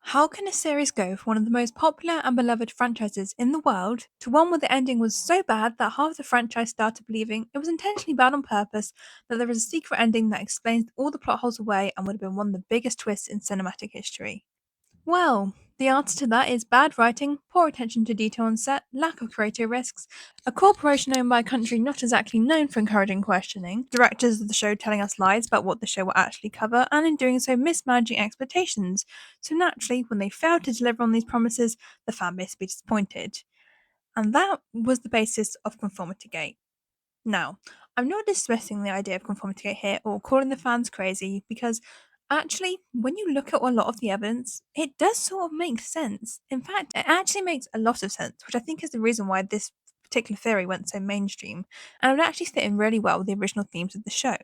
How can a series go from one of the most popular and beloved franchises in the world to one where the ending was so bad that half the franchise started believing it was intentionally bad on purpose, that there is a secret ending that explains all the plot holes away and would have been one of the biggest twists in cinematic history? Well, the answer to that is bad writing, poor attention to detail on set, lack of creative risks, a corporation owned by a country not exactly known for encouraging questioning, directors of the show telling us lies about what the show will actually cover, and in doing so mismanaging expectations. So naturally, when they failed to deliver on these promises, the fan base would be disappointed. And that was the basis of Conformity Gate. Now, I'm not dismissing the idea of conformity here or calling the fans crazy because actually, when you look at a lot of the evidence, it does sort of make sense. In fact, it actually makes a lot of sense, which I think is the reason why this particular theory went so mainstream, and it would actually fit in really well with the original themes of the show.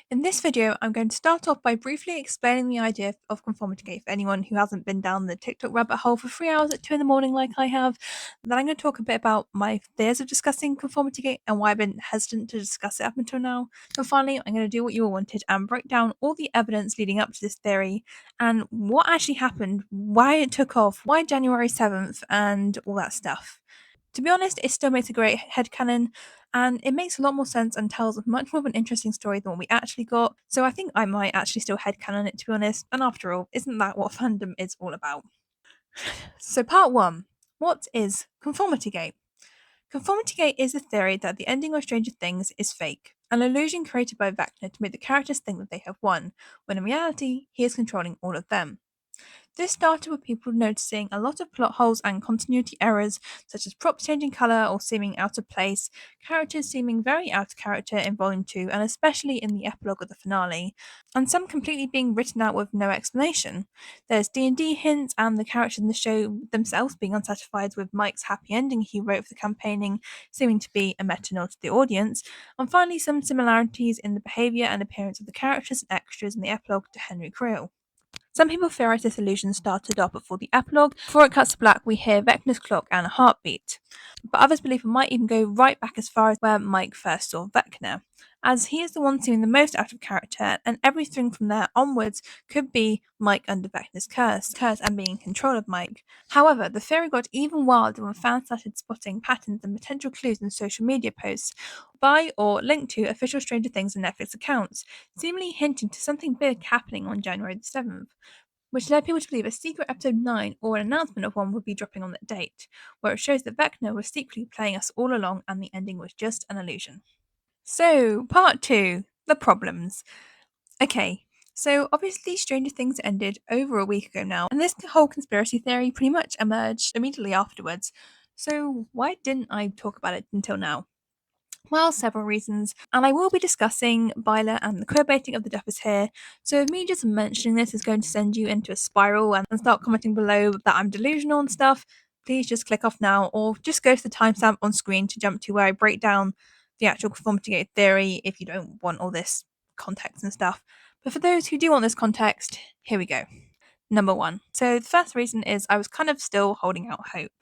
In this video, I'm going to start off by briefly explaining the idea of conformity gate for anyone who hasn't been down the TikTok rabbit hole for 3 hours at 2 in the morning like I have. Then I'm going to talk a bit about my fears of discussing conformity gate and why I've been hesitant to discuss it up until now. And finally, I'm going to do what you all wanted and break down all the evidence leading up to this theory and what actually happened, why it took off, why January 7th, and all that stuff. To be honest, it still makes a great headcanon, and it makes a lot more sense and tells much more of an interesting story than what we actually got, so I think I might actually still headcanon it, to be honest, and after all, isn't that what fandom is all about? So part 1. What is Conformity Gate? Conformity Gate is a theory that the ending of Stranger Things is fake, an illusion created by Vecna to make the characters think that they have won, when in reality, he is controlling all of them. This started with people noticing a lot of plot holes and continuity errors, such as props changing colour or seeming out of place, characters seeming very out of character in Volume 2 and especially in the epilogue of the finale, and some completely being written out with no explanation. There's D&D hints and the characters in the show themselves being unsatisfied with Mike's happy ending he wrote for the campaigning, seeming to be a meta note to the audience, and finally some similarities in the behaviour and appearance of the characters and extras in the epilogue to Henry Creel. Some people theorize this illusion started off before the epilogue. Before it cuts to black, we hear Vecna's clock and a heartbeat. But others believe it might even go right back as far as where Mike first saw Vecna, as he is the one seeming the most out of character, and everything from there onwards could be Mike under Vecna's curse and being in control of Mike. However, the theory got even wilder when fans started spotting patterns and potential clues in social media posts by or linked to official Stranger Things and Netflix accounts, seemingly hinting to something big happening on January the 7th, which led people to believe a secret episode 9 or an announcement of one would be dropping on that date, where it shows that Vecna was secretly playing us all along and the ending was just an illusion. So, part 2, the problems. Okay, so obviously Stranger Things ended over a week ago now, and this whole conspiracy theory pretty much emerged immediately afterwards. So, why didn't I talk about it until now? Well, several reasons, and I will be discussing Byler and the queerbaiting of the Duffers here, so if me just mentioning this is going to send you into a spiral and start commenting below that I'm delusional and stuff, please just click off now or just go to the timestamp on screen to jump to where I break down the actual conformity gate theory if you don't want all this context and stuff. But for those who do want this context, here we go. Number 1. So the first reason is I was kind of still holding out hope.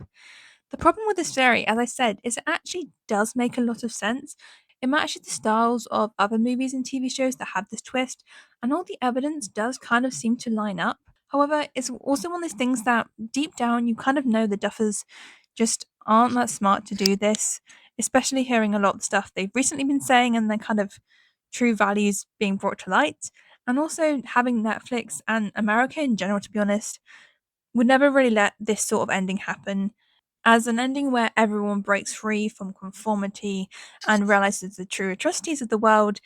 The problem with this theory, as I said, is it actually does make a lot of sense. It matches the styles of other movies and TV shows that have this twist, and all the evidence does kind of seem to line up. However, it's also one of those things that deep down you kind of know the Duffers just aren't that smart to do this, especially hearing a lot of the stuff they've recently been saying and their kind of true values being brought to light. And also having Netflix and America in general, to be honest, would never really let this sort of ending happen, as an ending where everyone breaks free from conformity and realizes the true atrocities of the world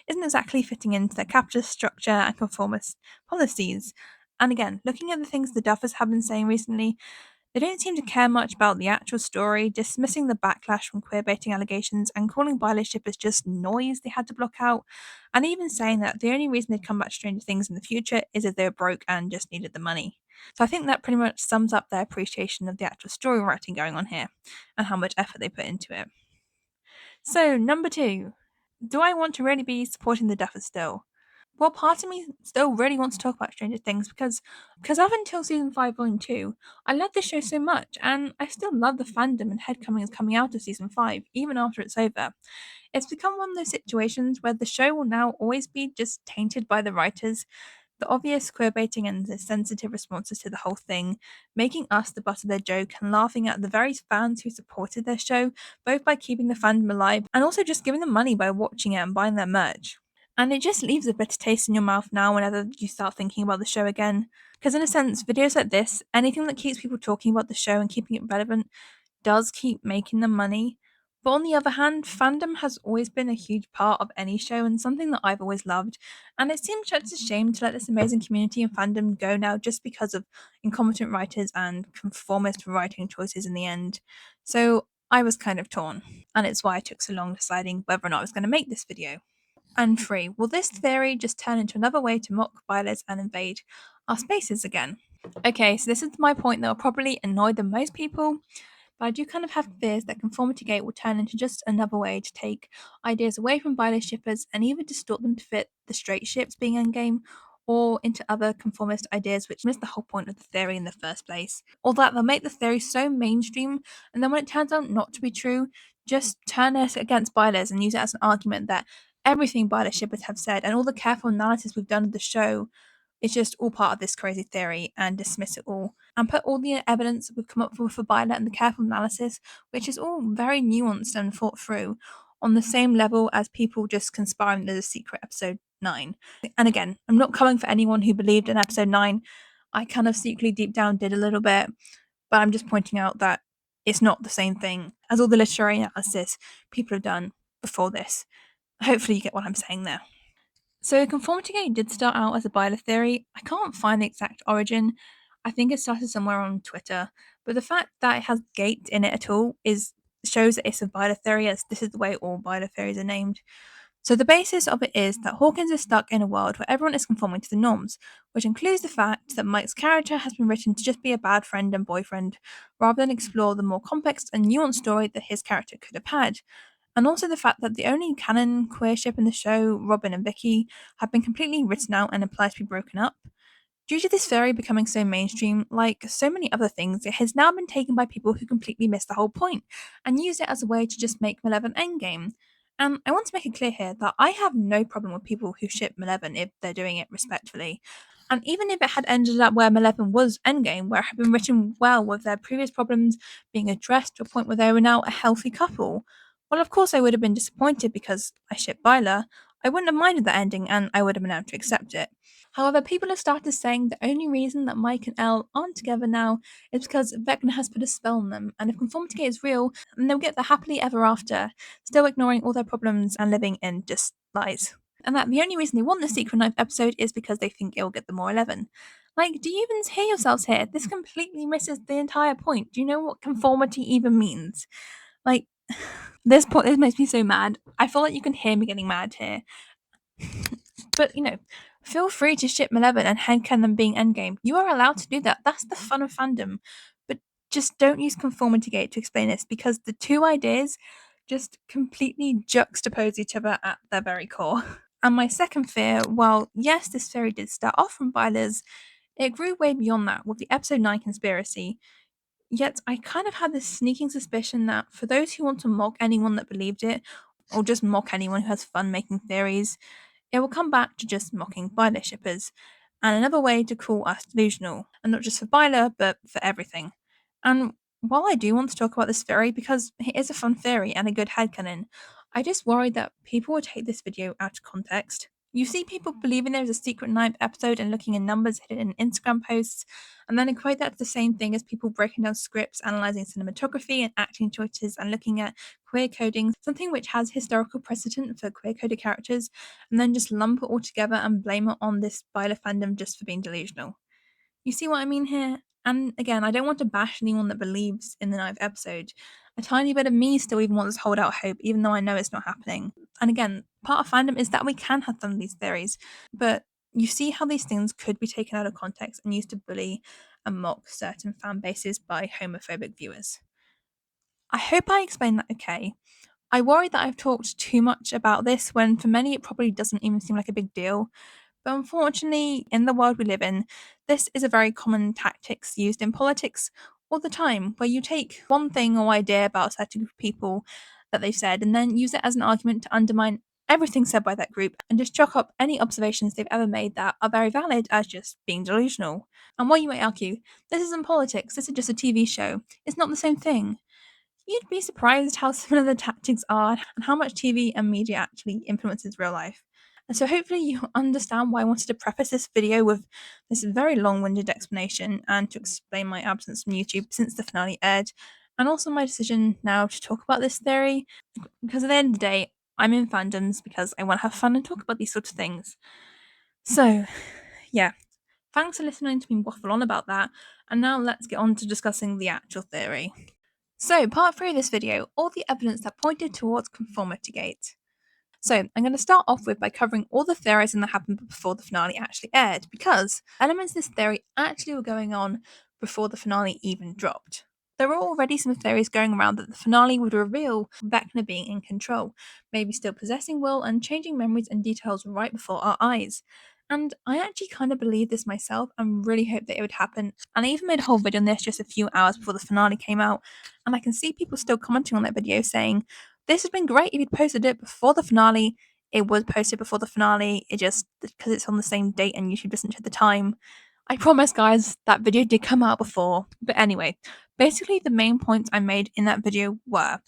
isn't exactly fitting into their capitalist structure and conformist policies. And again, looking at the things the Duffers have been saying recently, they don't seem to care much about the actual story, dismissing the backlash from queerbaiting allegations and calling Byler shippers just noise they had to block out, and even saying that the only reason they'd come back to Stranger Things in the future is if they were broke and just needed the money. So I think that pretty much sums up their appreciation of the actual story writing going on here and how much effort they put into it. So, number 2. Do I want to really be supporting the Duffers still? Well, part of me still really wants to talk about Stranger Things because up until season 5, volume 2, I loved this show so much, and I still love the fandom and headcanons coming out of season 5, even after it's over. It's become one of those situations where the show will now always be just tainted by the writers, The obvious queerbaiting and the sensitive responses to the whole thing, making us the butt of their joke and laughing at the very fans who supported their show, both by keeping the fandom alive and also just giving them money by watching it and buying their merch. And it just leaves a bitter taste in your mouth now whenever you start thinking about the show again. Because, in a sense, videos like this, anything that keeps people talking about the show and keeping it relevant, does keep making them money. But on the other hand, fandom has always been a huge part of any show and something that I've always loved. And it seems such a shame to let this amazing community and fandom go now just because of incompetent writers and conformist writing choices in the end. So I was kind of torn, and it's why I took so long deciding whether or not I was going to make this video. And 3. Will this theory just turn into another way to mock, violate, and invade our spaces again? Okay, so this is my point that will probably annoy the most people, but I do kind of have fears that Conformity Gate will turn into just another way to take ideas away from Byler shippers and either distort them to fit the straight ships being endgame, or into other conformist ideas which miss the whole point of the theory in the first place. Or that they'll make the theory so mainstream, and then when it turns out not to be true, just turn it against Bylers and use it as an argument that everything Byler shippers have said and all the careful analysis we've done of the show is just all part of this crazy theory, and dismiss it all and put all the evidence we've come up with for Byler and the careful analysis, which is all very nuanced and thought through, on the same level as people just conspiring there's a secret episode 9. And again, I'm not coming for anyone who believed in episode 9. I kind of secretly deep down did a little bit, but I'm just pointing out that it's not the same thing as all the literary analysis people have done before this. Hopefully you get what I'm saying there. So conformity gate did start out as a Byler theory. I can't find the exact origin. I think it started somewhere on Twitter, but the fact that it has gate in it at all is shows that it's a Byler theory, as this is the way all Byler theories are named. So the basis of it is that Hawkins is stuck in a world where everyone is conforming to the norms, which includes the fact that Mike's character has been written to just be a bad friend and boyfriend, rather than explore the more complex and nuanced story that his character could have had. And also the fact that the only canon queer ship in the show, Robin and Vicky, have been completely written out and implied to be broken up. Due to this theory becoming so mainstream, like so many other things, it has now been taken by people who completely miss the whole point and use it as a way to just make Malevolent endgame. And I want to make it clear here that I have no problem with people who ship Malevolent if they're doing it respectfully. And even if it had ended up where Malevolent was endgame, where it had been written well with their previous problems being addressed to a point where they were now a healthy couple, well, of course I would have been disappointed because I ship Byler. I wouldn't have minded that ending and I would have been able to accept it. However, people have started saying the only reason that Mike and Elle aren't together now is because Vecna has put a spell on them, and if conformity is real, then they'll get the happily ever after, still ignoring all their problems and living in just lies. And that the only reason they want the Secret Knife episode is because they think it will get them more 11. Like, do you even hear yourselves here? This completely misses the entire point. Do you know what conformity even means? Like, this makes me so mad. I feel like you can hear me getting mad here. But, feel free to ship Malevolent and headcanon them being endgame. You are allowed to do that. That's the fun of fandom. But just don't use conformity gate to explain this, because the two ideas just completely juxtapose each other at their very core. And my second fear, while yes, this theory did start off from Byler's, it grew way beyond that with the episode 9 conspiracy. Yet I kind of had this sneaking suspicion that for those who want to mock anyone that believed it, or just mock anyone who has fun making theories, it will come back to just mocking Byler shippers, and another way to call us delusional, and not just for Byler, but for everything. And while I do want to talk about this theory because it is a fun theory and a good headcanon, I just worry that people will take this video out of context. You see people believing there is a secret ninth episode and looking at numbers hidden in Instagram posts, and then equate that to the same thing as people breaking down scripts, analysing cinematography and acting choices, and looking at queer coding, something which has historical precedent for queer coded characters, and then just lump it all together and blame it on this Byler fandom just for being delusional. You see what I mean here? And again, I don't want to bash anyone that believes in the ninth episode. A tiny bit of me still even wants to hold out hope, even though I know it's not happening. And again, part of fandom is that we can have some of these theories, but you see how these things could be taken out of context and used to bully and mock certain fan bases by homophobic viewers. I hope I explained that okay. I worry that I've talked too much about this when for many it probably doesn't even seem like a big deal. But unfortunately, in the world we live in, this is a very common tactics used in politics all the time, where you take one thing or idea about a certain group of people that they've said and then use it as an argument to undermine everything said by that group and just chalk up any observations they've ever made that are very valid as just being delusional. And while you may argue, this isn't politics, this is just a TV show, it's not the same thing. You'd be surprised how similar the tactics are and how much TV and media actually influences real life. And so hopefully you understand why I wanted to preface this video with this very long-winded explanation and to explain my absence from YouTube since the finale aired, and also my decision now to talk about this theory, because at the end of the day, I'm in fandoms because I want to have fun and talk about these sorts of things. So, yeah, thanks for listening to me waffle on about that, and now let's get on to discussing the actual theory. So, part 3 of this video, all the evidence that pointed towards Conformity Gate. So, I'm going to start off with by covering all the theorizing that happened before the finale actually aired, because elements of this theory actually were going on before the finale even dropped. There were already some theories going around that the finale would reveal Vecna being in control, maybe still possessing Will and changing memories and details right before our eyes. And I actually kind of believed this myself and really hoped that it would happen. And I even made a whole video on this just a few hours before the finale came out. And I can see people still commenting on that video saying, this has been great if you'd posted it before the finale. It was posted before the finale. It just, because it's on the same date and YouTube doesn't show the time. I promise, guys, that video did come out before. But anyway, basically the main points I made in that video were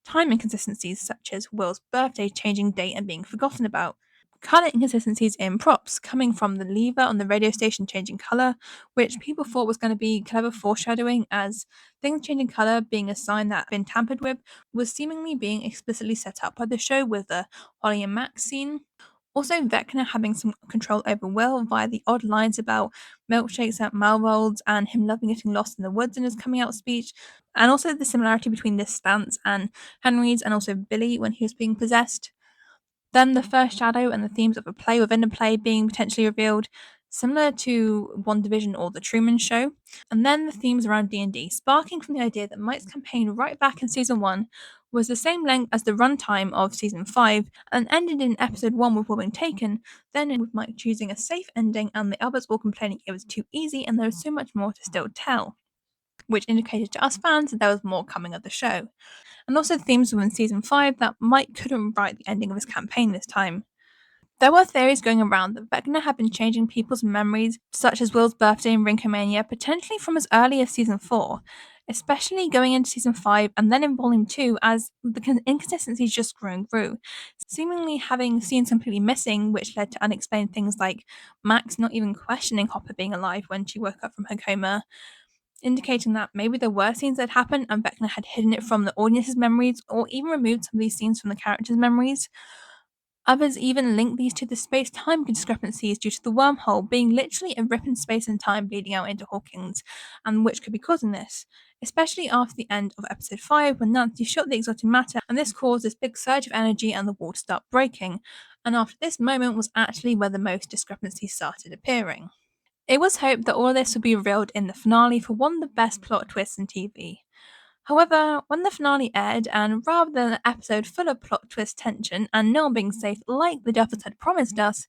time inconsistencies such as Will's birthday changing date and being forgotten about, colour inconsistencies in props coming from the lever on the radio station changing colour, which people thought was going to be clever foreshadowing, as things changing colour being a sign that had been tampered with was seemingly being explicitly set up by the show with the Holly and Max scene. Also, Vecna having some control over Will via the odd lines about milkshakes at Malvold's and him loving getting lost in the woods in his coming out speech, and also the similarity between this stance and Henry's and also Billy when he was being possessed. Then the first shadow and the themes of a play within a play being potentially revealed, similar to WandaVision or The Truman Show. And then the themes around D&D, sparking from the idea that Mike's campaign right back in Season 1 was the same length as the runtime of Season 5 and ended in Episode 1 with Will being taken, then with Mike choosing a safe ending and the others all complaining it was too easy and there was so much more to still tell, which indicated to us fans that there was more coming of the show. And also themes within Season 5 that Mike couldn't write the ending of his campaign this time. There were theories going around that Vecna had been changing people's memories, such as Will's birthday in Rinkomania, potentially from as early as Season 4, especially going into Season 5 and then in Volume 2 as the inconsistencies just grew and grew, seemingly having scenes completely missing, which led to unexplained things like Max not even questioning Hopper being alive when she woke up from her coma, indicating that maybe there were scenes that happened and Vecna had hidden it from the audience's memories or even removed some of these scenes from the characters' memories. Others even link these to the space-time discrepancies due to the wormhole being literally a rip in space and time leading out into Hawkins, and which could be causing this, especially after the end of episode 5 when Nancy shot the exotic matter and this caused this big surge of energy and the wall to start breaking, and after this moment was actually where the most discrepancies started appearing. It was hoped that all of this would be revealed in the finale for one of the best plot twists in TV. However, when the finale aired, and rather than an episode full of plot twist tension and no one being safe like the Duffers had promised us,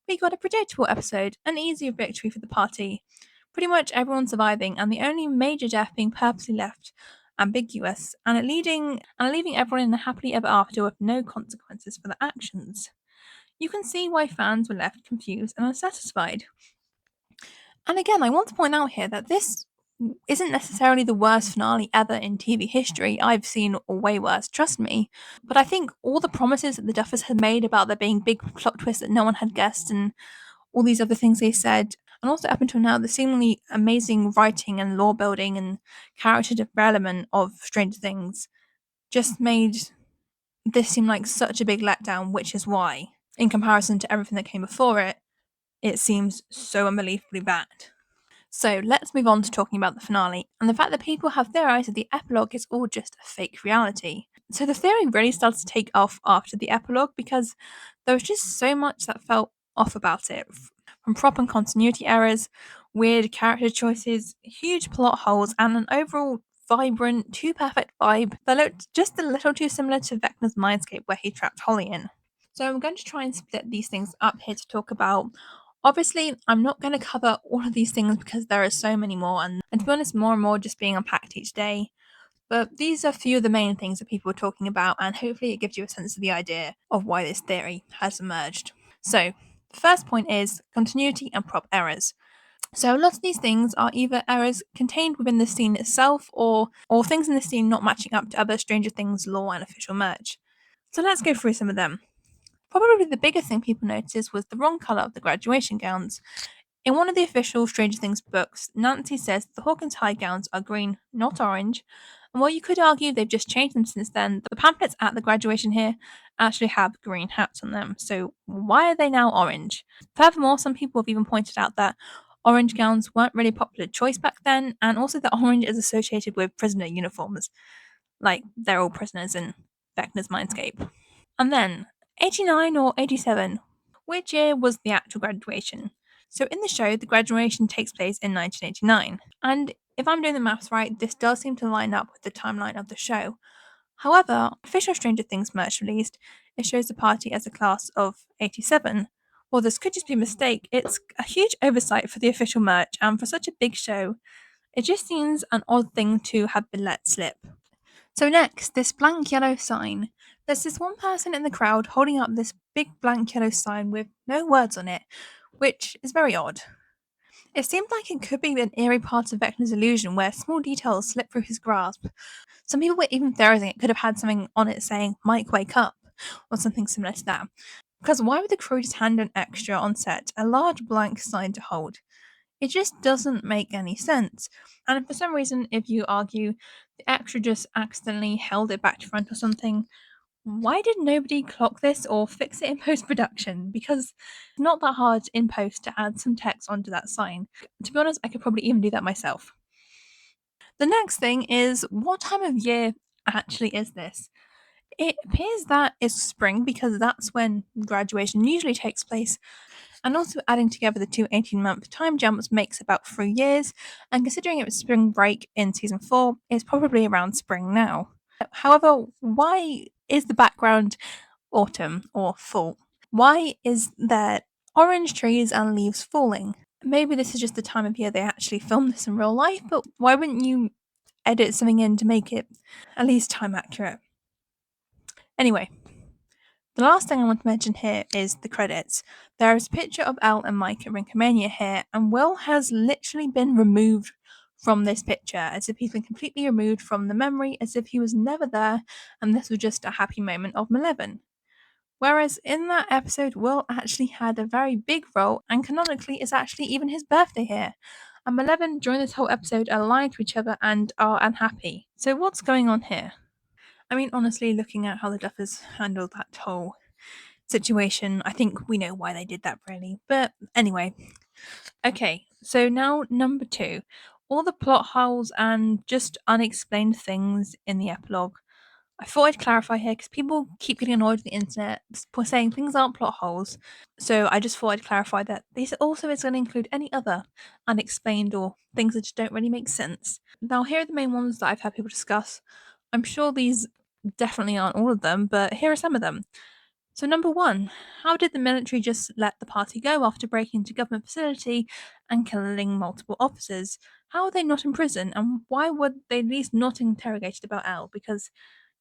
we got a predictable episode, an easier victory for the party. Pretty much everyone surviving, and the only major death being purposely left ambiguous, and leaving everyone in a happily ever after with no consequences for their actions. You can see why fans were left confused and unsatisfied. And again, I want to point out here that this isn't necessarily the worst finale ever in TV history. I've seen way worse, trust me. But I think all the promises that the Duffers had made about there being big plot twists that no one had guessed and all these other things they said, and also up until now, the seemingly amazing writing and lore building and character development of Stranger Things just made this seem like such a big letdown, which is why, in comparison to everything that came before it, it seems so unbelievably bad. So let's move on to talking about the finale and the fact that people have theorized that the epilogue is all just a fake reality. So the theory really started to take off after the epilogue because there was just so much that felt off about it. From prop and continuity errors, weird character choices, huge plot holes, and an overall vibrant, too perfect vibe that looked just a little too similar to Vecna's mindscape where he trapped Holly in. So I'm going to try and split these things up here to talk about. Obviously, I'm not going to cover all of these things because there are so many more, and to be honest, more and more just being unpacked each day. But these are a few of the main things that people are talking about, and hopefully it gives you a sense of the idea of why this theory has emerged. So, the first point is continuity and prop errors. So a lot of these things are either errors contained within the scene itself or things in the scene not matching up to other Stranger Things lore and official merch. So let's go through some of them. Probably the biggest thing people noticed was the wrong colour of the graduation gowns. In one of the official Stranger Things books, Nancy says the Hawkins High gowns are green, not orange. And while you could argue they've just changed them since then, the pamphlets at the graduation here actually have green hats on them. So why are they now orange? Furthermore, some people have even pointed out that orange gowns weren't really a popular choice back then, and also that orange is associated with prisoner uniforms. Like they're all prisoners in Vecna's mindscape. And then, 89 or 87? Which year was the actual graduation? So in the show, the graduation takes place in 1989. And if I'm doing the maths right, this does seem to line up with the timeline of the show. However, official Stranger Things merch released, it shows the party as a class of 87. Well, this could just be a mistake. It's a huge oversight for the official merch, and for such a big show, it just seems an odd thing to have been let slip. So next, this blank yellow sign. There's this one person in the crowd holding up this big blank yellow sign with no words on it, which is very odd. It seemed like it could be an eerie part of Vecna's illusion where small details slip through his grasp. Some people were even theorizing it could have had something on it saying, Mike, wake up, or something similar to that. Because why would the crew just hand an extra on set a large blank sign to hold? It just doesn't make any sense. And for some reason, if you argue the extra just accidentally held it back to front or something, why did nobody clock this or fix it in post production? Because it's not that hard in post to add some text onto that sign. To be honest, I could probably even do that myself. The next thing is, what time of year actually is this? It appears that it's spring because that's when graduation usually takes place, and also adding together the two 18-month time jumps makes about 3 years, and considering it was spring break in season 4, it's probably around spring now. However, why is the background autumn or fall? Why is there orange trees and leaves falling? Maybe this is just the time of year they actually filmed this in real life, but why wouldn't you edit something in to make it at least time accurate? Anyway, the last thing I want to mention here is the credits. There is a picture of Elle and Mike at Rinkomania here, and Will has literally been removed from this picture, as if he's been completely removed from the memory, as if he was never there, and this was just a happy moment of Maleven. Whereas in that episode, Will actually had a very big role, and canonically, it's actually even his birthday here. And Maleven, during this whole episode, are lying to each other and are unhappy. So, what's going on here? I mean, honestly, looking at how the Duffers handled that whole situation, I think we know why they did that, really. But anyway, okay, so now number 2. All the plot holes and just unexplained things in the epilogue. I thought I'd clarify here because people keep getting annoyed with the internet saying things aren't plot holes. So I just thought I'd clarify that this also is going to include any other unexplained or things that just don't really make sense. Now, here are the main ones that I've had people discuss. I'm sure these definitely aren't all of them, but here are some of them. So, number 1, how did the military just let the party go after breaking into government facility and killing multiple officers? How are they not in prison, and why were they at least not interrogated about Elle? Because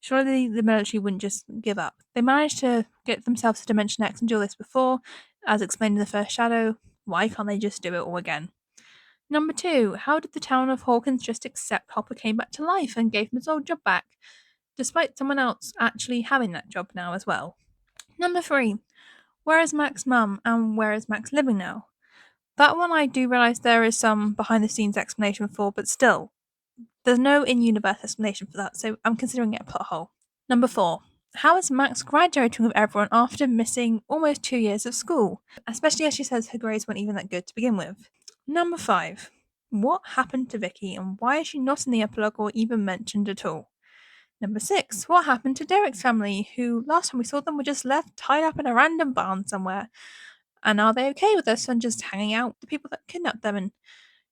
surely the military wouldn't just give up. They managed to get themselves to Dimension X and do this before, as explained in the first Shadow. Why can't they just do it all again? Number 2, how did the town of Hawkins just accept Hopper came back to life and gave him his old job back, despite someone else actually having that job now as well? Number 3, where is Mac's mum and where is Max living now? That one I do realise there is some behind the scenes explanation for, but still, there's no in universe explanation for that, so I'm considering it a plot hole. Number 4, how is Max graduating with everyone after missing almost 2 years of school, especially as she says her grades weren't even that good to begin with? Number 5, what happened to Vicky and why is she not in the epilogue or even mentioned at all? Number 6, what happened to Derek's family, who last time we saw them were just left tied up in a random barn somewhere? And are they okay with their son just hanging out with the people that kidnapped them and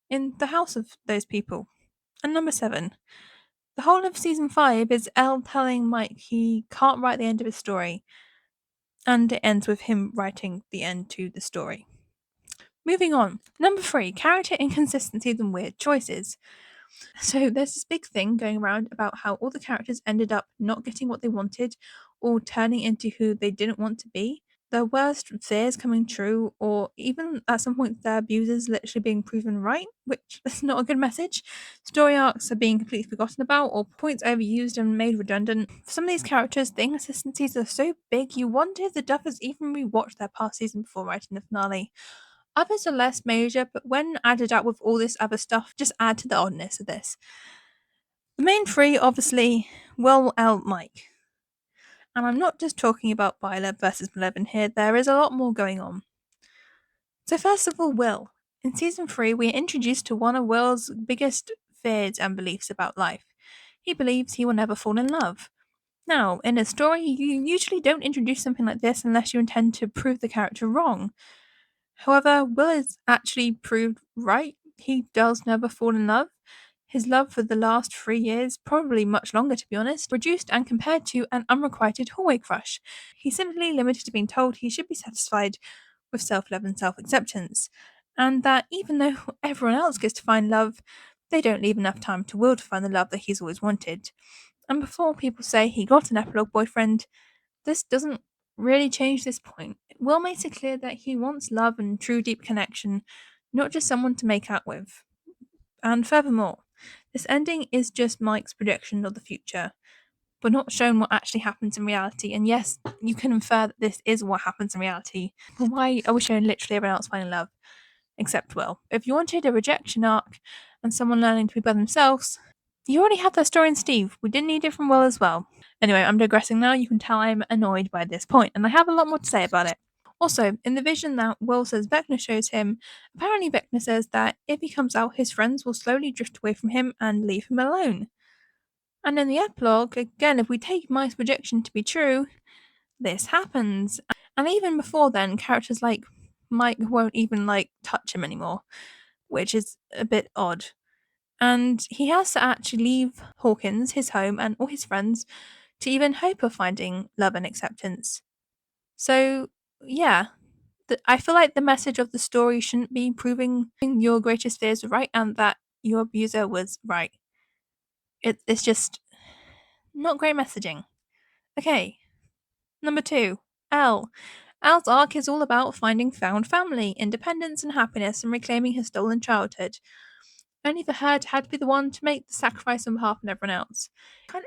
in the house of those people? And number 7, the whole of season 5 is Elle telling Mike he can't write the end of his story, and it ends with him writing the end to the story. Moving on. Number 3, character inconsistencies and weird choices. So there's this big thing going around about how all the characters ended up not getting what they wanted or turning into who they didn't want to be. Their worst fears coming true, or even at some point their abusers literally being proven right, which is not a good message. Story arcs are being completely forgotten about, or points overused and made redundant. For some of these characters, the inconsistencies are so big you wonder if the Duffers even rewatched their past season before writing the finale. Others are less major, but when added up with all this other stuff, just add to the oddness of this. The main three, obviously, Will, Elle, Mike. And I'm not just talking about Byler versus Malevolent here, there is a lot more going on. So, first of all, Will. In season 3, we are introduced to one of Will's biggest fears and beliefs about life. He believes he will never fall in love. Now, in a story, you usually don't introduce something like this unless you intend to prove the character wrong. However, Will is actually proved right. He does never fall in love. His love for the last 3 years, probably much longer to be honest, reduced and compared to an unrequited hallway crush. He's simply limited to being told he should be satisfied with self love and self acceptance, and that even though everyone else gets to find love, they don't leave enough time to Will to find the love that he's always wanted. And before people say he got an epilogue boyfriend, this doesn't really change this point. Will makes it clear that he wants love and true deep connection, not just someone to make out with. And furthermore, this ending is just Mike's prediction of the future. We're not shown what actually happens in reality, and yes, you can infer that this is what happens in reality. But why are we showing literally everyone else finding love? Except Will. If you wanted a rejection arc and someone learning to be by themselves, you already have that story in Steve. We didn't need it from Will as well. Anyway, I'm digressing now. You can tell I'm annoyed by this point, and I have a lot more to say about it. Also, in the vision that Will says Vecna shows him, apparently Vecna says that if he comes out, his friends will slowly drift away from him and leave him alone. And in the epilogue, again, if we take Mike's projection to be true, this happens. And even before then, characters like Mike won't even touch him anymore, which is a bit odd. And he has to actually leave Hawkins, his home, and all his friends to even hope of finding love and acceptance. So, yeah, I feel like the message of the story shouldn't be proving your greatest fears were right and that your abuser was right. It's just not great messaging. Okay, number 2, Elle. Elle's arc is all about finding found family, independence, and happiness, and reclaiming her stolen childhood. Only for her to have to be the one to make the sacrifice on behalf of everyone else.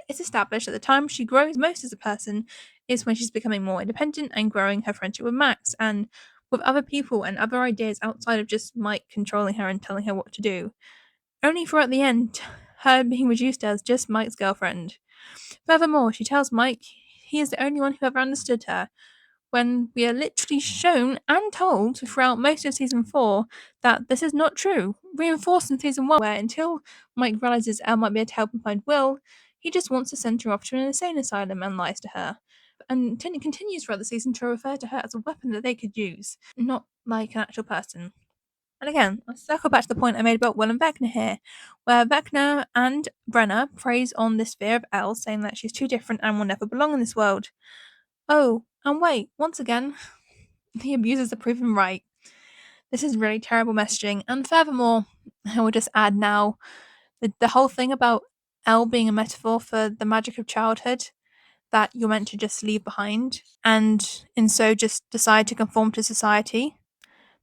It's established that the time she grows most as a person is when she's becoming more independent and growing her friendship with Max and with other people and other ideas outside of just Mike controlling her and telling her what to do. Only for at the end, her being reduced as just Mike's girlfriend. Furthermore, she tells Mike he is the only one who ever understood her, when we are literally shown and told throughout most of season 4 that this is not true, reinforced in season 1, where until Mike realizes Elle might be able to help him find Will, he just wants to send her off to an insane asylum and lies to her. And continues throughout the season to refer to her as a weapon that they could use, not like an actual person. And again, I'll circle back to the point I made about Will and Vecna here, where Vecna and Brenna praise on this fear of Elle, saying that she's too different and will never belong in this world. Oh, and wait, once again, the abusers are proven right. This is really terrible messaging. And furthermore, I will just add now the whole thing about Elle being a metaphor for the magic of childhood that you're meant to just leave behind and in so just decide to conform to society.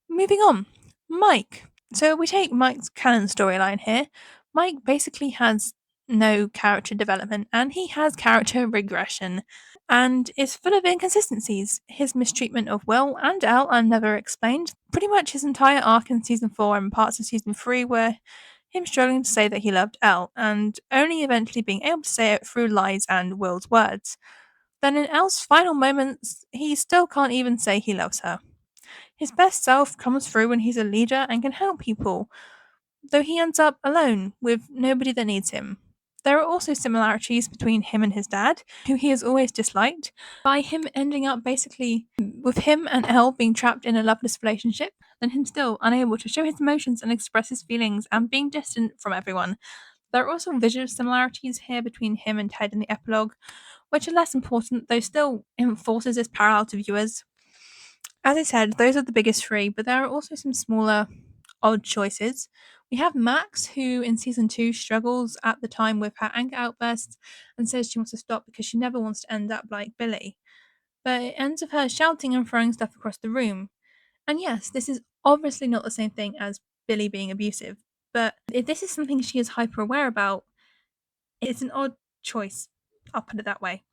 Moving on, Mike. So we take Mike's canon storyline here. Mike basically has no character development and he has character regression and is full of inconsistencies. His mistreatment of Will and Elle are never explained. Pretty much his entire arc in season 4 and parts of season 3 were him struggling to say that he loved Elle and only eventually being able to say it through lies and Will's words. Then in Elle's final moments, he still can't even say he loves her. His best self comes through when he's a leader and can help people, though he ends up alone with nobody that needs him. There are also similarities between him and his dad, who he has always disliked, by him ending up basically with him and Elle being trapped in a loveless relationship, and him still unable to show his emotions and express his feelings and being distant from everyone. There are also visual similarities here between him and Ted in the epilogue, which are less important, though still enforces this parallel to viewers. As I said, those are the biggest 3, but there are also some smaller odd choices. We have Max, who in season 2 struggles at the time with her anger outbursts and says she wants to stop because she never wants to end up like Billy. But it ends with her shouting and throwing stuff across the room. And yes, this is obviously not the same thing as Billy being abusive, but if this is something she is hyper aware about, it's an odd choice. I'll put it that way.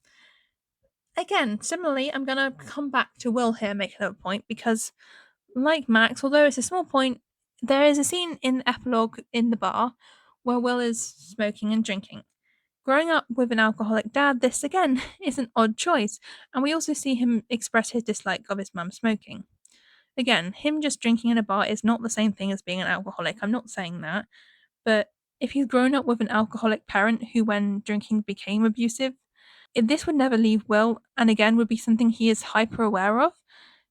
Again, similarly, I'm going to come back to Will here and make another point because, like Max, although it's a small point, there is a scene in the epilogue in the bar where Will is smoking and drinking. Growing up with an alcoholic dad, this again is an odd choice, and we also see him express his dislike of his mum smoking. Again, him just drinking in a bar is not the same thing as being an alcoholic. I'm not saying that. But if he's grown up with an alcoholic parent who, when drinking, became abusive, this would never leave Will, and again, would be something he is hyper aware of.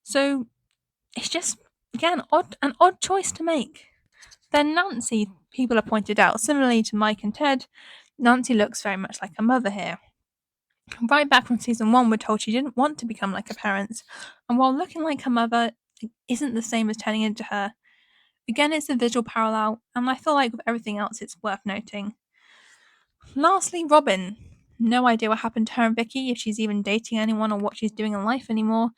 So it's just, again, an odd choice to make. Then Nancy, people have pointed out, similarly to Mike and Ted, Nancy looks very much like her mother here. Right back from season 1, we're told she didn't want to become like her parents, and while looking like her mother isn't the same as turning into her, again, it's a visual parallel, and I feel like with everything else, it's worth noting. Lastly, Robin. No idea what happened to her and Vicky, if she's even dating anyone or what she's doing in life anymore,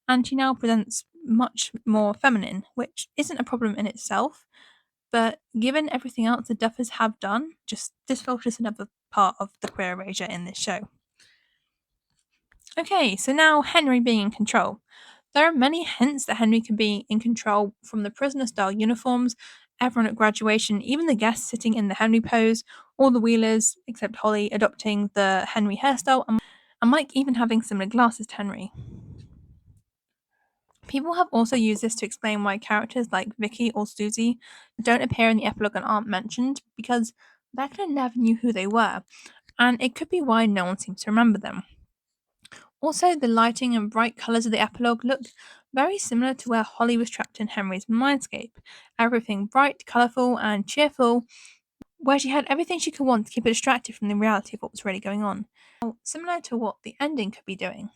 and she now presents much more feminine, which isn't a problem in itself, but given everything else the Duffers have done, this feels just another part of the queer erasure in this show. Okay, so now Henry being in control. There are many hints that Henry can be in control, from the prisoner style uniforms, everyone at graduation, even the guests sitting in the Henry pose, all the Wheelers, except Holly, adopting the Henry hairstyle, and Mike even having similar glasses to Henry. People have also used this to explain why characters like Vicky or Susie don't appear in the epilogue and aren't mentioned, because Beckner never knew who they were, and it could be why no one seems to remember them. Also, the lighting and bright colours of the epilogue looked very similar to where Holly was trapped in Henry's mindscape. Everything bright, colourful, and cheerful, where she had everything she could want to keep her distracted from the reality of what was really going on. Similar to what the ending could be doing.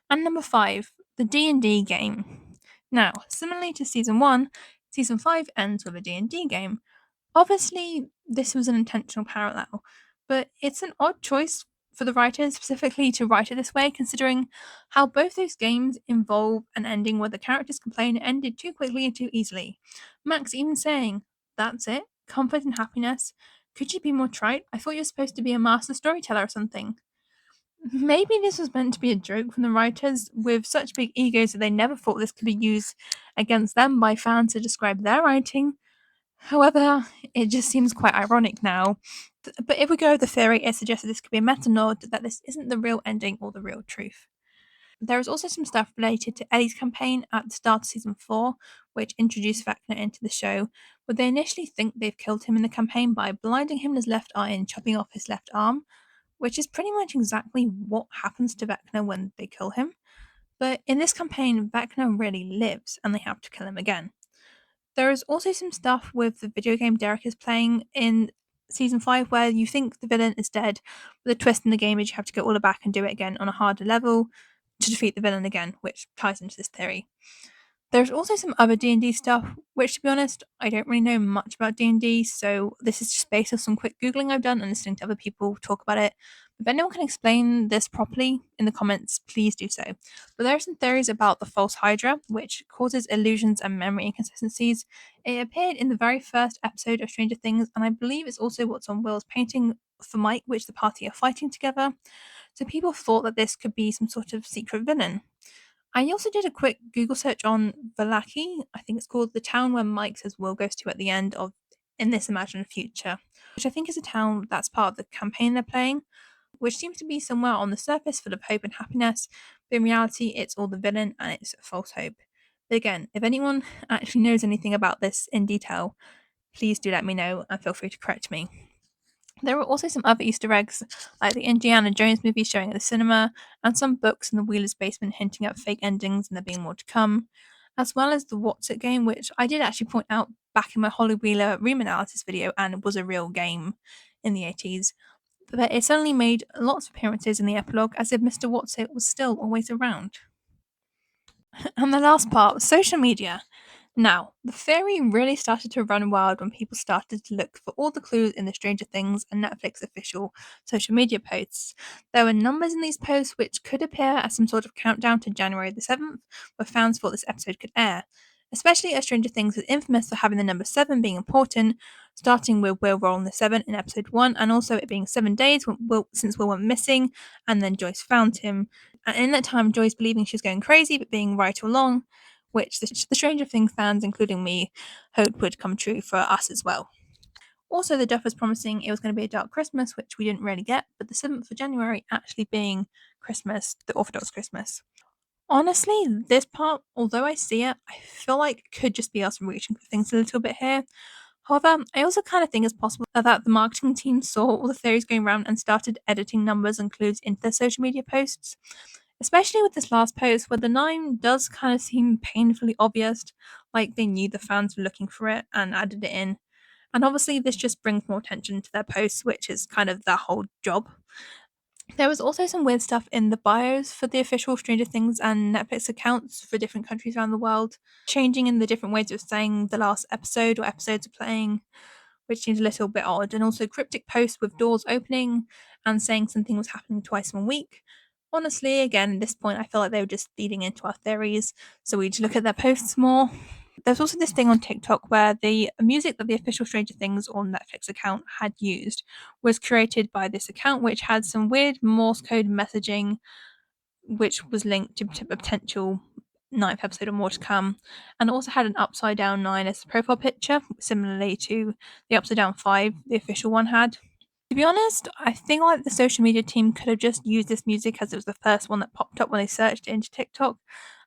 And number 5, the D&D game. Now, similarly to season 1, season 5 ends with a D&D game. Obviously, this was an intentional parallel, but it's an odd choice for the writers specifically to write it this way, considering how both those games involve an ending where the characters complain it ended too quickly and too easily. Max even saying, "That's it? Comfort and happiness? Could you be more trite? I thought you were supposed to be a master storyteller or something." Maybe this was meant to be a joke from the writers, with such big egos that they never thought this could be used against them by fans to describe their writing. However, it just seems quite ironic now. But if we go with the theory, it suggests that this could be a meta nod that this isn't the real ending or the real truth. There is also some stuff related to Eddie's campaign at the start of season 4, which introduced Vecna into the show, where they initially think they've killed him in the campaign by blinding him in his left eye and chopping off his left arm, which is pretty much exactly what happens to Vecna when they kill him. But in this campaign, Vecna really lives, and they have to kill him again. There is also some stuff with the video game Derek is playing in season 5 where you think the villain is dead, but the twist in the game is you have to go all the back and do it again on a harder level to defeat the villain again, which ties into this theory. There's also some other D&D stuff, which, to be honest, I don't really know much about D&D, so this is just based on some quick Googling I've done and listening to other people talk about it. If anyone can explain this properly in the comments, please do so. But there are some theories about the false Hydra, which causes illusions and memory inconsistencies. It appeared in the very first episode of Stranger Things, and I believe it's also what's on Will's painting for Mike, which the party are fighting together. So people thought that this could be some sort of secret villain. I also did a quick Google search on Valaki, I think it's called, the town where Mike says Will goes to at the end of In This Imagined Future, which I think is a town that's part of the campaign they're playing, which seems to be somewhere on the surface full of hope and happiness, but in reality it's all the villain and it's false hope. But again, if anyone actually knows anything about this in detail, please do let me know and feel free to correct me. There were also some other Easter eggs, like the Indiana Jones movie showing at the cinema, and some books in the Wheeler's basement hinting at fake endings and there being more to come, as well as the What's It game, which I did actually point out back in my Holly Wheeler room analysis video, and it was a real game in the 80s. But it suddenly made lots of appearances in the epilogue as if Mr. What's It was still always around. And the last part, social media. Now, the theory really started to run wild when people started to look for all the clues in the Stranger Things and Netflix official social media posts. There were numbers in these posts which could appear as some sort of countdown to January the 7th, where fans thought this episode could air. Especially as Stranger Things is infamous for having the number 7 being important, starting with Will rolling the 7 in episode 1, and also it being 7 days since Will went missing, and then Joyce found him. And in that time, Joyce believing she was going crazy but being right along, which the Stranger Things fans, including me, hoped would come true for us as well. Also, the Duffers promising it was going to be a dark Christmas, which we didn't really get, but the 7th of January actually being Christmas, the Orthodox Christmas. Honestly, this part, although I see it, I feel like it could just be us reaching for things a little bit here. However, I also kind of think it's possible that the marketing team saw all the theories going around and started editing numbers and clues into their social media posts. Especially with this last post, where the 9 does kind of seem painfully obvious, like they knew the fans were looking for it and added it in. And obviously, this just brings more attention to their posts, which is kind of their whole job. There was also some weird stuff in the bios for the official Stranger Things and Netflix accounts for different countries around the world, changing in the different ways of saying the last episode or episodes are playing, which seems a little bit odd, and also cryptic posts with doors opening and saying something was happening twice in a week. Honestly, again, at this point, I feel like they were just feeding into our theories, so we'd look at their posts more. There's also this thing on TikTok where the music that the official Stranger Things or Netflix account had used was created by this account, which had some weird Morse code messaging, which was linked to a potential ninth episode or more to come, and also had an upside down 9 as the profile picture, similarly to the upside down 5 the official one had. To be honest, I think like the social media team could have just used this music as it was the first one that popped up when they searched it into TikTok,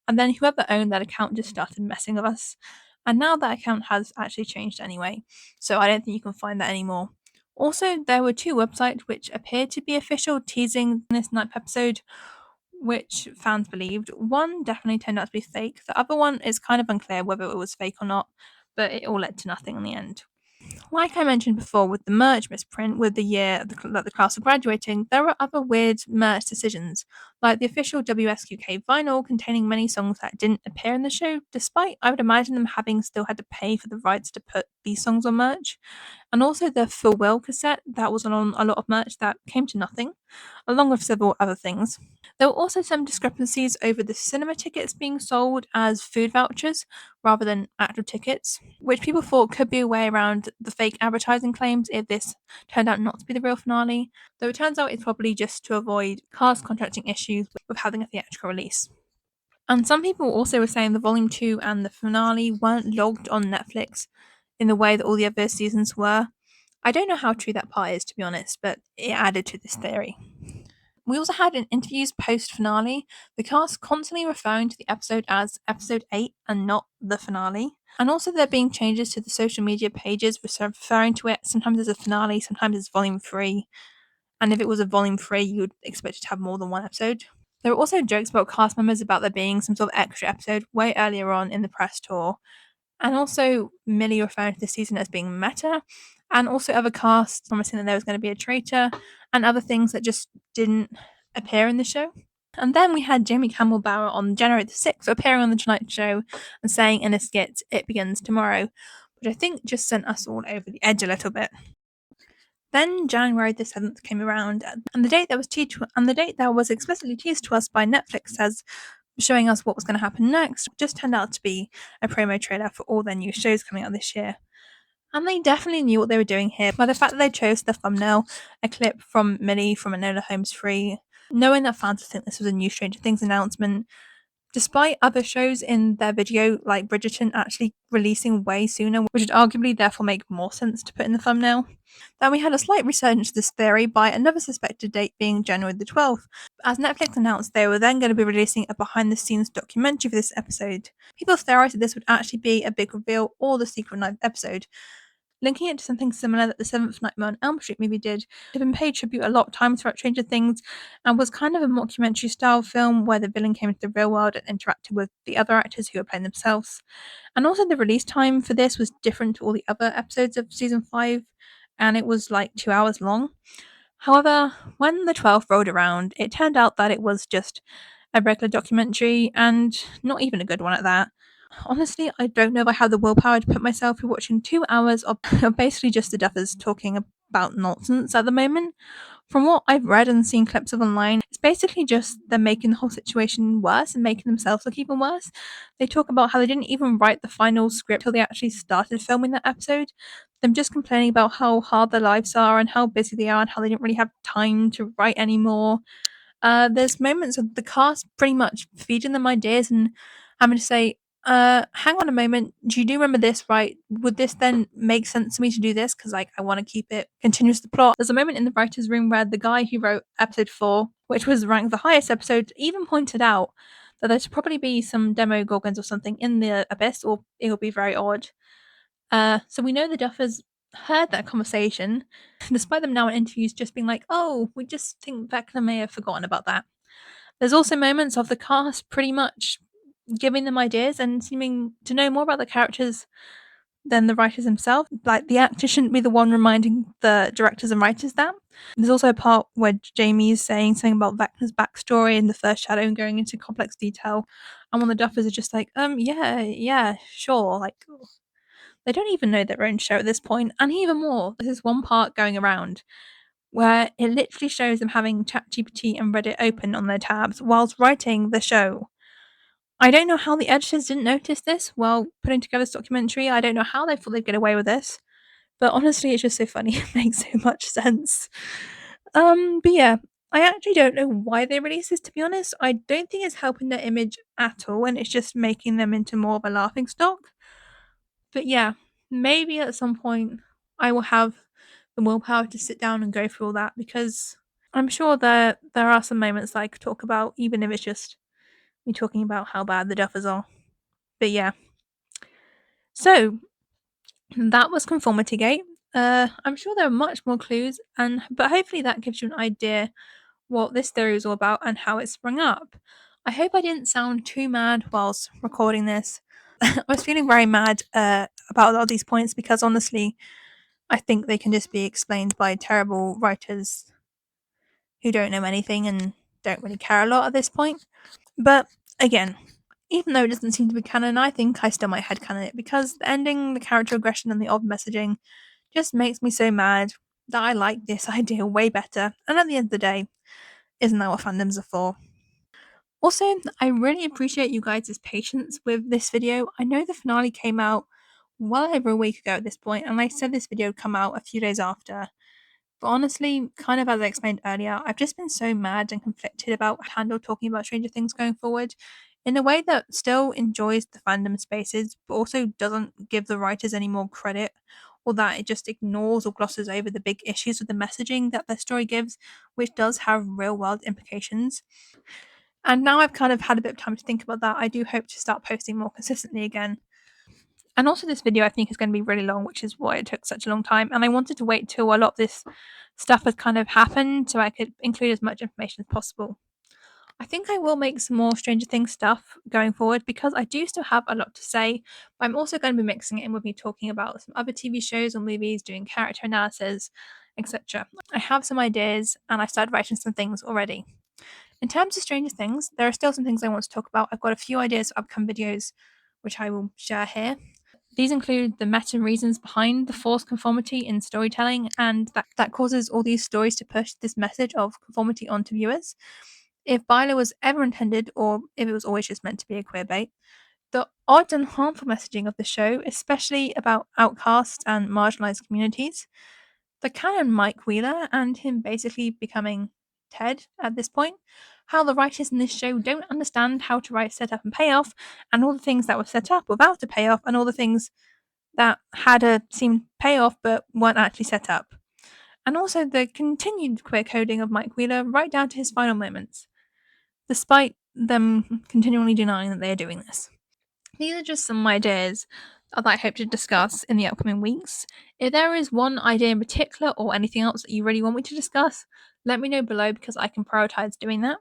and then whoever owned that account just started messing with us. And now that account has actually changed anyway, so I don't think you can find that anymore. Also, there were two websites which appeared to be official teasing this ninth episode, which fans believed. One definitely turned out to be fake, the other one is kind of unclear whether it was fake or not, but it all led to nothing in the end. Like I mentioned before with the merch misprint with the year that the class are graduating, there are other weird merch decisions, like the official WSQK vinyl containing many songs that didn't appear in the show, despite I would imagine them having still had to pay for the rights to put these songs on merch. And also the For Will cassette that was on a lot of merch that came to nothing, along with several other things. There were also some discrepancies over the cinema tickets being sold as food vouchers rather than actual tickets, which people thought could be a way around the fake advertising claims if this turned out not to be the real finale, though it turns out it's probably just to avoid cast contracting issues with having a theatrical release. And some people also were saying the Volume 2 and the finale weren't logged on Netflix in the way that all the other seasons were. I don't know how true that part is, to be honest, but it added to this theory. We also had in interviews post finale, the cast constantly referring to the episode as episode 8 and not the finale. And also there being changes to the social media pages referring to it sometimes as a finale, sometimes as volume 3. And if it was a volume 3, you would expect it to have more than one episode. There were also jokes about cast members about there being some sort of extra episode way earlier on in the press tour, and also Millie referring to this season as being meta, and also other casts promising that there was going to be a traitor, and other things that just didn't appear in the show. And then we had Jamie Campbell Bower on January the 6th appearing on The Tonight Show and saying in a skit, "It begins tomorrow," which I think just sent us all over the edge a little bit. Then January the 7th came around, and the date that was explicitly teased to us by Netflix as showing us what was going to happen next just turned out to be a promo trailer for all their new shows coming out this year. And they definitely knew what they were doing here by the fact that they chose the thumbnail, a clip from Millie from Enola Holmes 3, knowing that fans would think this was a new Stranger Things announcement, despite other shows in their video like Bridgerton actually releasing way sooner, which would arguably therefore make more sense to put in the thumbnail. Then we had a slight resurgence to this theory by another suspected date being January the 12th, as Netflix announced they were then going to be releasing a behind-the-scenes documentary for this episode. People theorized that this would actually be a big reveal or the secret ninth episode, linking it to something similar that the Seventh Nightmare on Elm Street movie did. It had been paid tribute a lot of times throughout Stranger Things and was kind of a mockumentary style film where the villain came into the real world and interacted with the other actors who were playing themselves. And also the release time for this was different to all the other episodes of season 5, and it was like 2 hours long. However, when the 12th rolled around, it turned out that it was just a regular documentary, and not even a good one at that. Honestly, I don't know if I have the willpower to put myself through watching 2 hours of basically just the Duffers talking about nonsense at the moment. From what I've read and seen clips of online, it's basically just them making the whole situation worse and making themselves look even worse. They talk about how they didn't even write the final script till they actually started filming that episode. Them just complaining about how hard their lives are and how busy they are and how they didn't really have time to write anymore. There's moments of the cast pretty much feeding them ideas and having to say, hang on a moment, do you do remember this, right? Would this then make sense to me to do this? Because, like, I want to keep it continuous the plot. There's a moment in the writer's room where the guy who wrote episode 4, which was ranked the highest episode, even pointed out that there should probably be some demo gorgons or something in the abyss, or it will be very odd. So we know the Duffers heard that conversation, despite them now in interviews just being like, oh, we just think Vecna may have forgotten about that. There's also moments of the cast pretty much giving them ideas and seeming to know more about the characters than the writers themselves. Like, the actor shouldn't be the one reminding the directors and writers that. There's also a part where Jamie's saying something about Vecna's backstory in the first shadow and going into complex detail. And one of the Duffers are just like, yeah, sure. Like, they don't even know their own show at this point. And even more, there's this one part going around where it literally shows them having ChatGPT and Reddit open on their tabs whilst writing the show. I don't know how the editors didn't notice this while putting together this documentary. I don't know how they thought they'd get away with this. But honestly, it's just so funny. It makes so much sense. But yeah, I actually don't know why they released this, to be honest. I don't think it's helping their image at all, and it's just making them into more of a laughing stock. But yeah, maybe at some point I will have the willpower to sit down and go through all that, because I'm sure there are some moments that I could talk about, even if it's just me talking about how bad the Duffers are. But yeah. So that was Conformity Gate. I'm sure there are much more clues, but hopefully that gives you an idea what this theory is all about and how it sprung up. I hope I didn't sound too mad whilst recording this. I was feeling very mad about a lot of these points because honestly, I think they can just be explained by terrible writers who don't know anything and don't really care a lot at this point. But again, even though it doesn't seem to be canon, I think I still might headcanon it because the ending, the character aggression, and the odd messaging just makes me so mad that I like this idea way better. And at the end of the day, isn't that what fandoms are for? Also, I really appreciate you guys' patience with this video. I know the finale came out well over a week ago at this point, and I said this video would come out a few days after. But honestly, kind of as I explained earlier, I've just been so mad and conflicted about Handel talking about Stranger Things going forward in a way that still enjoys the fandom spaces, but also doesn't give the writers any more credit, or that it just ignores or glosses over the big issues with the messaging that their story gives, which does have real world implications. And now I've kind of had a bit of time to think about that, I do hope to start posting more consistently again. And also, this video I think is going to be really long, which is why it took such a long time. And I wanted to wait till a lot of this stuff has kind of happened so I could include as much information as possible. I think I will make some more Stranger Things stuff going forward because I do still have a lot to say, but I'm also going to be mixing it in with me talking about some other TV shows or movies, doing character analysis, etc. I have some ideas and I started writing some things already. In terms of Stranger Things, there are still some things I want to talk about. I've got a few ideas for upcoming videos, which I will share here. These include the meta reasons behind the forced conformity in storytelling, and that causes all these stories to push this message of conformity onto viewers. If Byler was ever intended, or if it was always just meant to be a queer bait, the odd and harmful messaging of the show, especially about outcasts and marginalized communities, the canon Mike Wheeler and him basically becoming Ted at this point, how the writers in this show don't understand how to write setup and payoff, and all the things that were set up without a payoff, and all the things that had a seemed payoff but weren't actually set up. And also the continued queer coding of Mike Wheeler right down to his final moments, despite them continually denying that they are doing this. These are just some ideas that I hope to discuss in the upcoming weeks. If there is one idea in particular or anything else that you really want me to discuss, let me know below because I can prioritize doing that.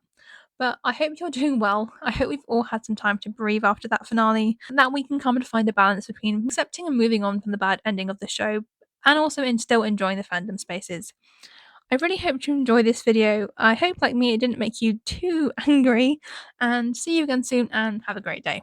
But I hope you're doing well. I hope we've all had some time to breathe after that finale, and that we can come to find a balance between accepting and moving on from the bad ending of the show, and also in still enjoying the fandom spaces. I really hope you enjoy this video. I hope, like me, it didn't make you too angry, and see you again soon, and have a great day.